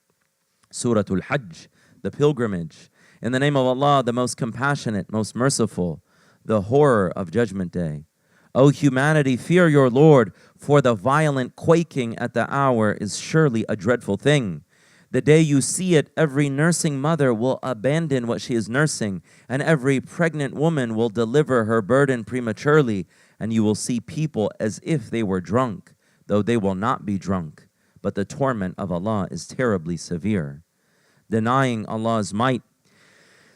Surah Al-Hajj, the pilgrimage. In the name of Allah, the most compassionate, most merciful, the horror of Judgment Day. O humanity, fear your Lord, for the violent quaking at the hour is surely a dreadful thing. The day you see it, every nursing mother will abandon what she is nursing, and every pregnant woman will deliver her burden prematurely, and you will see people as if they were drunk, though they will not be drunk. But the torment of Allah is terribly severe. Denying Allah's might.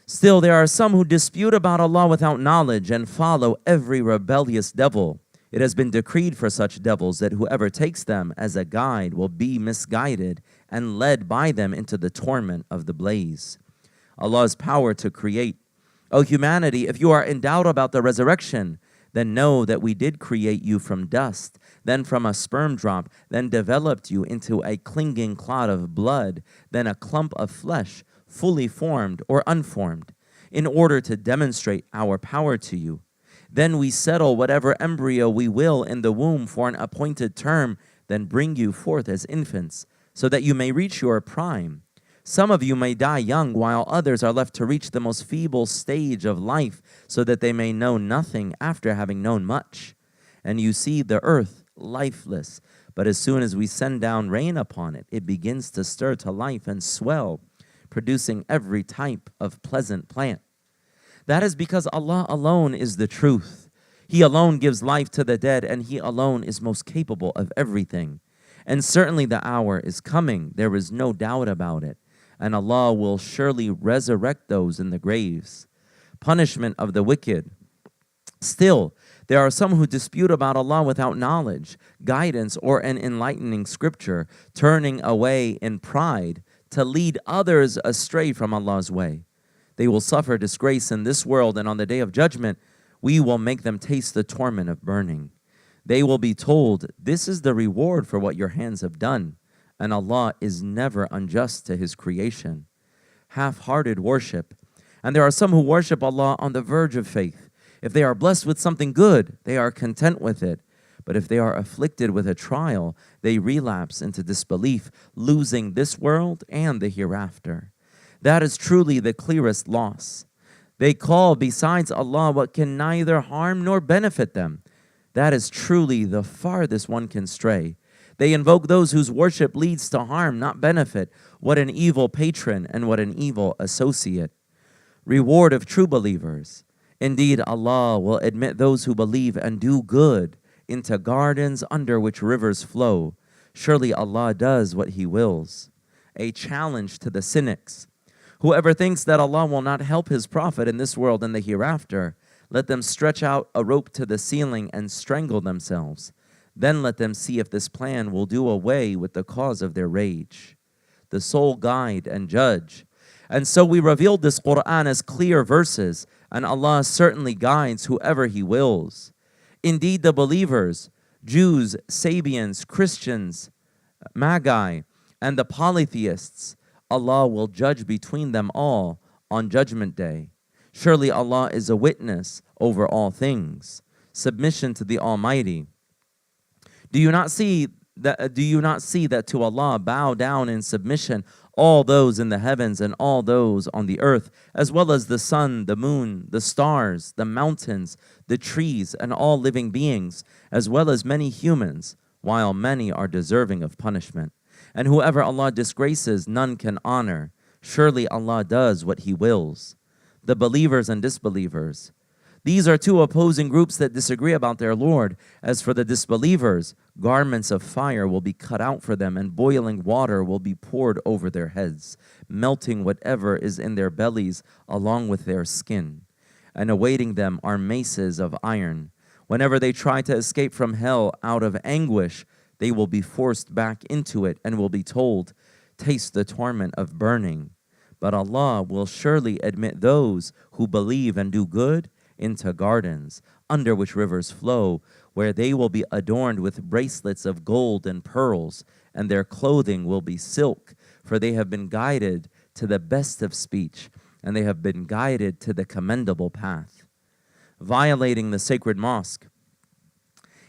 Still, there are some who dispute about Allah without knowledge and follow every rebellious devil. It has been decreed for such devils that whoever takes them as a guide will be misguided and led by them into the torment of the blaze. Allah's power to create. O humanity, if you are in doubt about the resurrection, then know that we did create you from dust, then from a sperm drop, then developed you into a clinging clot of blood, then a clump of flesh, fully formed or unformed, in order to demonstrate our power to you. Then we settle whatever embryo we will in the womb for an appointed term, then bring you forth as infants, so that you may reach your prime. Some of you may die young, while others are left to reach the most feeble stage of life, so that they may know nothing after having known much. And you see the earth lifeless, but as soon as we send down rain upon it, it begins to stir to life and swell. producing every type of pleasant plant. That is because Allah alone is the truth. He alone gives life to the dead, and He alone is most capable of everything. And certainly the hour is coming, there is no doubt about it, and Allah will surely resurrect those in the graves. Punishment of the wicked. Still, there are some who dispute about Allah without knowledge, guidance, or an enlightening scripture, turning away in pride to lead others astray from Allah's way. They will suffer disgrace in this world, and on the day of judgment, we will make them taste the torment of burning. They will be told, this is the reward for what your hands have done, and Allah is never unjust to His creation. Half-hearted worship. And there are some who worship Allah on the verge of faith. If they are blessed with something good, they are content with it. But if they are afflicted with a trial, they relapse into disbelief, losing this world and the hereafter. That is truly the clearest loss. They call besides Allah what can neither harm nor benefit them. That is truly the farthest one can stray. They invoke those whose worship leads to harm, not benefit. What an evil patron and what an evil associate. Reward of true believers. Indeed, Allah will admit those who believe and do good into gardens under which rivers flow. Surely Allah does what He wills. A challenge to the cynics. Whoever thinks that Allah will not help His prophet in this world and the hereafter, let them stretch out a rope to the ceiling and strangle themselves. Then let them see if this plan will do away with the cause of their rage. The sole guide and judge. And so we revealed this Quran as clear verses, and Allah certainly guides whoever He wills. Indeed, the believers, Jews, Sabians, Christians, Magi, and the polytheists, Allah will judge between them all on Judgment Day. Surely Allah is a witness over all things. Submission to the Almighty. Do you not see that to Allah bow down in submission all those in the heavens and all those on the earth, as well as the sun, the moon, the stars, the mountains, the trees, and all living beings, as well as many humans, while many are deserving of punishment? And whoever Allah disgraces, none can honor. Surely Allah does what He wills. The believers and disbelievers. These are two opposing groups that disagree about their Lord. As for the disbelievers, garments of fire will be cut out for them, and boiling water will be poured over their heads, melting whatever is in their bellies along with their skin. And awaiting them are maces of iron. Whenever they try to escape from hell out of anguish, they will be forced back into it and will be told, taste the torment of burning. But Allah will surely admit those who believe and do good into gardens, under which rivers flow, where they will be adorned with bracelets of gold and pearls, and their clothing will be silk, for they have been guided to the best of speech, and they have been guided to the commendable path. Violating the sacred mosque.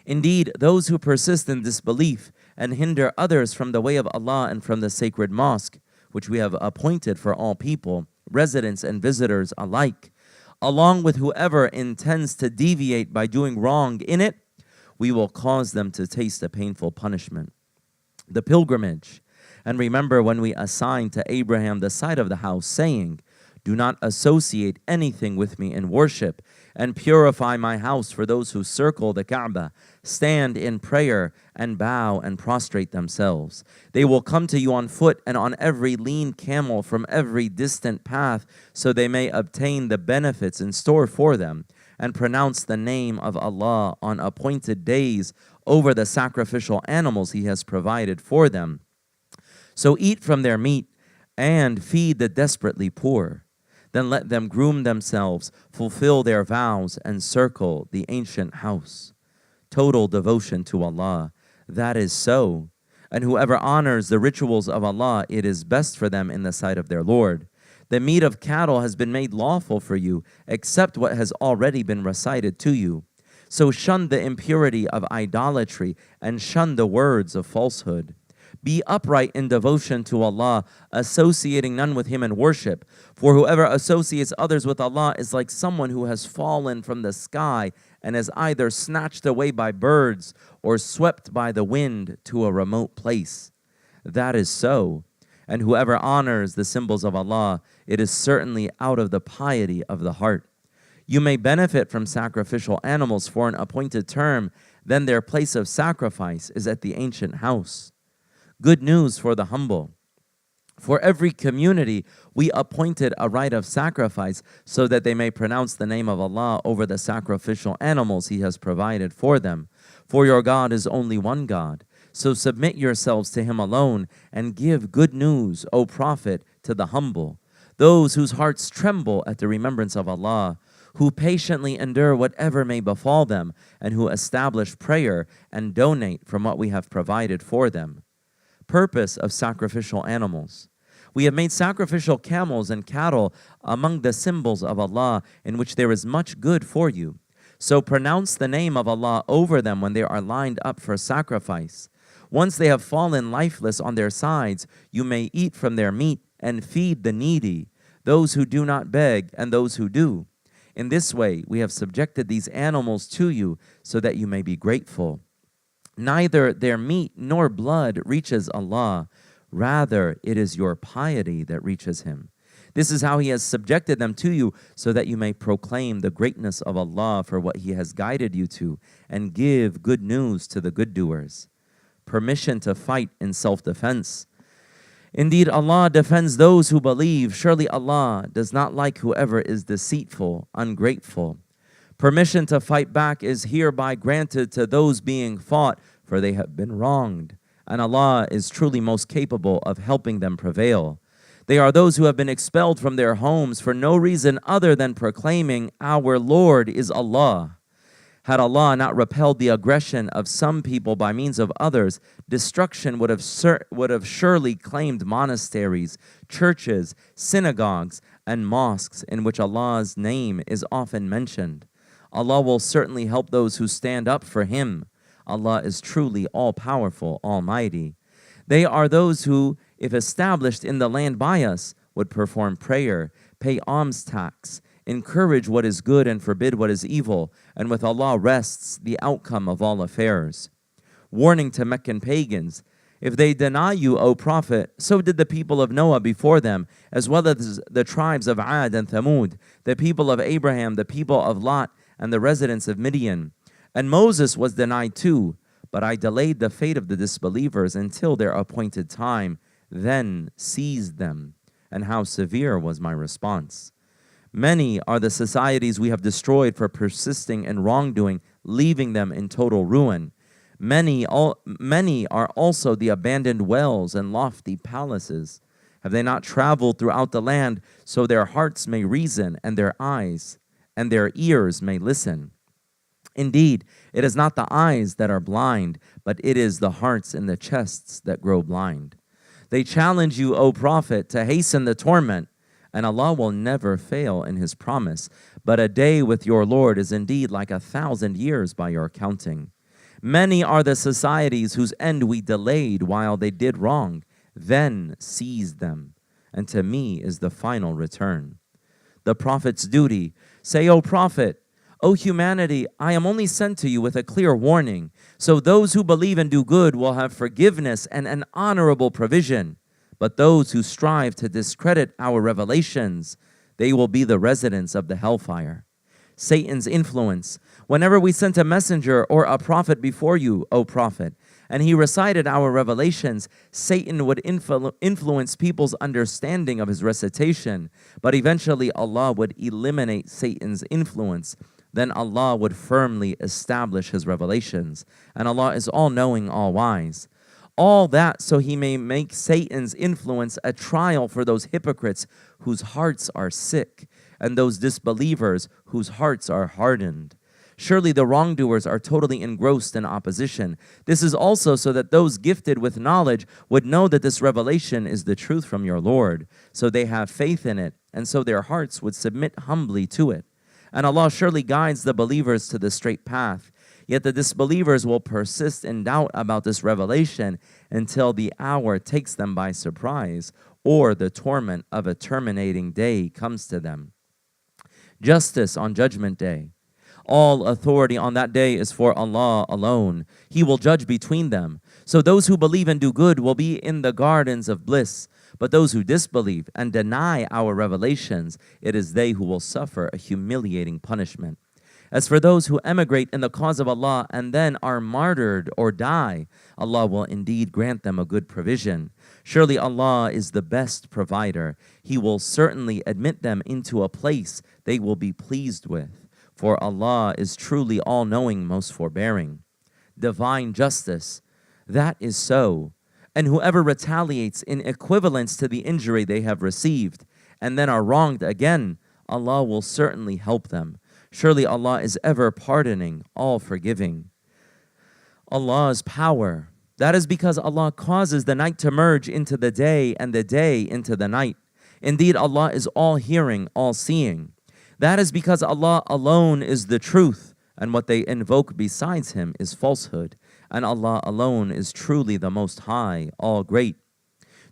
Indeed, those who persist in disbelief and hinder others from the way of Allah and from the sacred mosque, which we have appointed for all people, residents and visitors alike, along with whoever intends to deviate by doing wrong in it, we will cause them to taste a painful punishment. The pilgrimage. And remember when we assigned to Abraham the site of the house, saying, do not associate anything with me in worship, and purify my house for those who circle the Kaaba, stand in prayer, and bow and prostrate themselves. They will come to you on foot and on every lean camel from every distant path, so they may obtain the benefits in store for them, and pronounce the name of Allah on appointed days over the sacrificial animals He has provided for them. So eat from their meat and feed the desperately poor. Then let them groom themselves, fulfill their vows, and circle the ancient house. Total devotion to Allah. That is so. And whoever honors the rituals of Allah, it is best for them in the sight of their Lord. The meat of cattle has been made lawful for you, except what has already been recited to you. So shun the impurity of idolatry and shun the words of falsehood. Be upright in devotion to Allah, associating none with Him in worship. For whoever associates others with Allah is like someone who has fallen from the sky and is either snatched away by birds or swept by the wind to a remote place. That is so. And whoever honors the symbols of Allah, it is certainly out of the piety of the heart. You may benefit from sacrificial animals for an appointed term, then their place of sacrifice is at the ancient house. Good news for the humble. For every community, we appointed a rite of sacrifice so that they may pronounce the name of Allah over the sacrificial animals He has provided for them. For your God is only one God. So submit yourselves to Him alone and give good news, O Prophet, to the humble, those whose hearts tremble at the remembrance of Allah, who patiently endure whatever may befall them, and who establish prayer and donate from what we have provided for them. Purpose of sacrificial animals. We have made sacrificial camels and cattle among the symbols of Allah, in which there is much good for you. So pronounce the name of Allah over them when they are lined up for sacrifice. Once they have fallen lifeless on their sides, you may eat from their meat and feed the needy, those who do not beg and those who do. In this way, we have subjected these animals to you so that you may be grateful. Neither their meat nor blood reaches Allah. Rather, it is your piety that reaches Him. This is how He has subjected them to you so that you may proclaim the greatness of Allah for what He has guided you to and give good news to the good doers. Permission to fight in self-defense. Indeed, Allah defends those who believe. Surely Allah does not like whoever is deceitful, ungrateful. Permission to fight back is hereby granted to those being fought, for they have been wronged, and Allah is truly most capable of helping them prevail. They are those who have been expelled from their homes for no reason other than proclaiming, "Our Lord is Allah." Had Allah not repelled the aggression of some people by means of others, destruction would have surely claimed monasteries, churches, synagogues, and mosques in which Allah's name is often mentioned. Allah will certainly help those who stand up for Him. Allah is truly all-powerful, almighty. They are those who, if established in the land by us, would perform prayer, pay alms tax, encourage what is good and forbid what is evil, and with Allah rests the outcome of all affairs. Warning to Meccan pagans, if they deny you, O Prophet, so did the people of Noah before them, as well as the tribes of Ad and Thamud, the people of Abraham, the people of Lot, and the residents of Midian. And Moses was denied too, but I delayed the fate of the disbelievers until their appointed time, then seized them. And how severe was my response. Many are the societies we have destroyed for persisting in wrongdoing, leaving them in total ruin. Many are also the abandoned wells and lofty palaces. Have they not traveled throughout the land so their hearts may reason and their eyes and their ears may listen? Indeed, it is not the eyes that are blind, but it is the hearts and the chests that grow blind. They challenge you, O Prophet, to hasten the torment, and Allah will never fail in His promise. But a day with your Lord is indeed like 1,000 years by your counting. Many are the societies whose end we delayed while they did wrong, then seized them, and to me is the final return. The Prophet's duty. Say, O Prophet, O humanity, I am only sent to you with a clear warning, so those who believe and do good will have forgiveness and an honorable provision. But those who strive to discredit our revelations, they will be the residents of the hellfire. Satan's influence. Whenever we sent a messenger or a prophet before you, O Prophet, and he recited our revelations, Satan would influence people's understanding of his recitation, but eventually Allah would eliminate Satan's influence. Then Allah would firmly establish His revelations, and Allah is all-knowing, all-wise. All that so He may make Satan's influence a trial for those hypocrites whose hearts are sick, and those disbelievers whose hearts are hardened. Surely the wrongdoers are totally engrossed in opposition. This is also so that those gifted with knowledge would know that this revelation is the truth from your Lord, so they have faith in it, and so their hearts would submit humbly to it. And Allah surely guides the believers to the straight path. Yet the disbelievers will persist in doubt about this revelation until the hour takes them by surprise, or the torment of a terminating day comes to them. Justice on Judgment Day. All authority on that day is for Allah alone. He will judge between them. So those who believe and do good will be in the gardens of bliss. But those who disbelieve and deny our revelations, it is they who will suffer a humiliating punishment. As for those who emigrate in the cause of Allah and then are martyred or die, Allah will indeed grant them a good provision. Surely Allah is the best provider. He will certainly admit them into a place they will be pleased with. For Allah is truly all-knowing, most forbearing. Divine justice, that is so. And whoever retaliates in equivalence to the injury they have received and then are wronged again, Allah will certainly help them. Surely Allah is ever pardoning, all forgiving. Allah's power, that is because Allah causes the night to merge into the day and the day into the night. Indeed, Allah is all hearing, all seeing. That is because Allah alone is the truth, and what they invoke besides Him is falsehood. And Allah alone is truly the Most High, all great.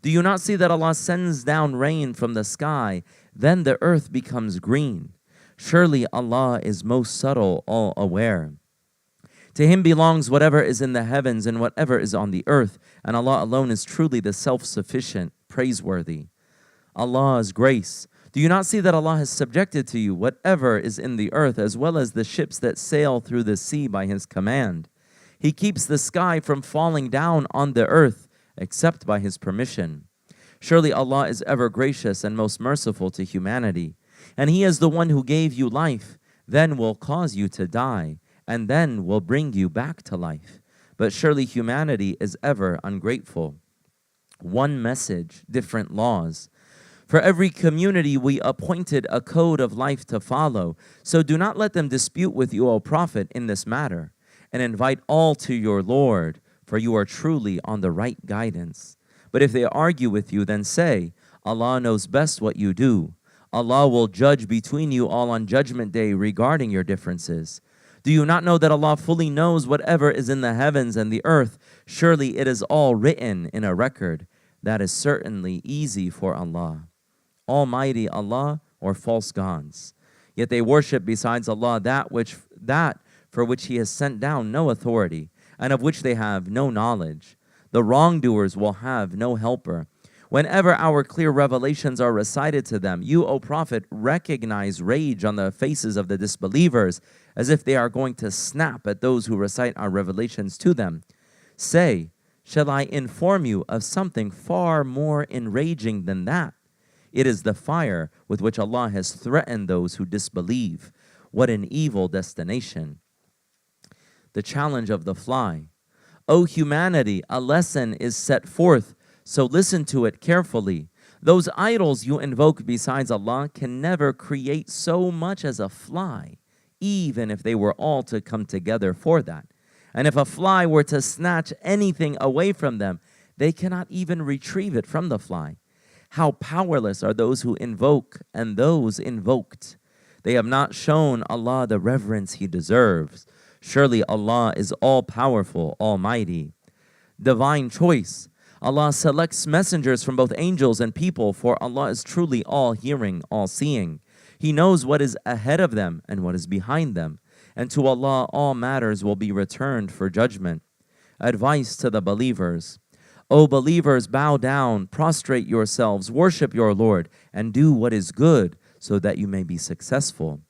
Do you not see that Allah sends down rain from the sky, then the earth becomes green? Surely Allah is most subtle, all aware. To Him belongs whatever is in the heavens and whatever is on the earth, and Allah alone is truly the self-sufficient, praiseworthy. Allah's grace. Do you not see that Allah has subjected to you whatever is in the earth, as well as the ships that sail through the sea by His command? He keeps the sky from falling down on the earth, except by His permission. Surely Allah is ever gracious and most merciful to humanity. And He is the one who gave you life, then will cause you to die, and then will bring you back to life. But surely humanity is ever ungrateful. One message, different laws. For every community we appointed a code of life to follow. So do not let them dispute with you, O Prophet, in this matter, and invite all to your Lord, for you are truly on the right guidance. But if they argue with you, then say, Allah knows best what you do. Allah will judge between you all on Judgment Day regarding your differences. Do you not know that Allah fully knows whatever is in the heavens and the earth? Surely it is all written in a record. That is certainly easy for Allah. Almighty Allah or false gods. Yet they worship besides Allah that for which He has sent down no authority, and of which they have no knowledge. The wrongdoers will have no helper. Whenever our clear revelations are recited to them, you, O Prophet, recognize rage on the faces of the disbelievers, as if they are going to snap at those who recite our revelations to them. Say, shall I inform you of something far more enraging than that? It is the fire with which Allah has threatened those who disbelieve. What an evil destination. The challenge of the fly. O humanity, a lesson is set forth, so listen to it carefully. Those idols you invoke besides Allah can never create so much as a fly, even if they were all to come together for that. And if a fly were to snatch anything away from them, they cannot even retrieve it from the fly. How powerless are those who invoke and those invoked. They have not shown Allah the reverence He deserves. Surely Allah is all-powerful, almighty. Divine choice. Allah selects messengers from both angels and people, for Allah is truly all-hearing, all-seeing. He knows what is ahead of them and what is behind them, and to Allah all matters will be returned for judgment. Advice to the believers. O believers, bow down, prostrate yourselves, worship your Lord, and do what is good, so that you may be successful.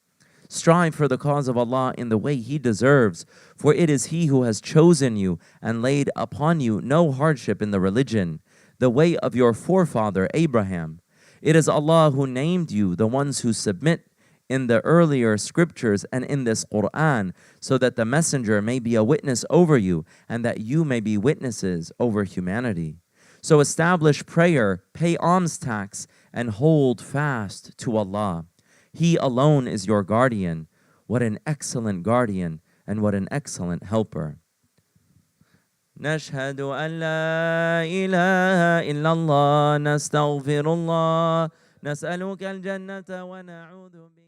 Strive for the cause of Allah in the way He deserves, for it is He who has chosen you and laid upon you no hardship in the religion, the way of your forefather Abraham. It is Allah who named you the ones who submit in the earlier scriptures and in this Quran, so that the messenger may be a witness over you and that you may be witnesses over humanity. So establish prayer, pay alms tax, and hold fast to Allah. He alone is your guardian. What an excellent guardian and what an excellent helper. نشهد أن لا إله إلا الله نستغفر الله نسألك الجنة ونعوذ بك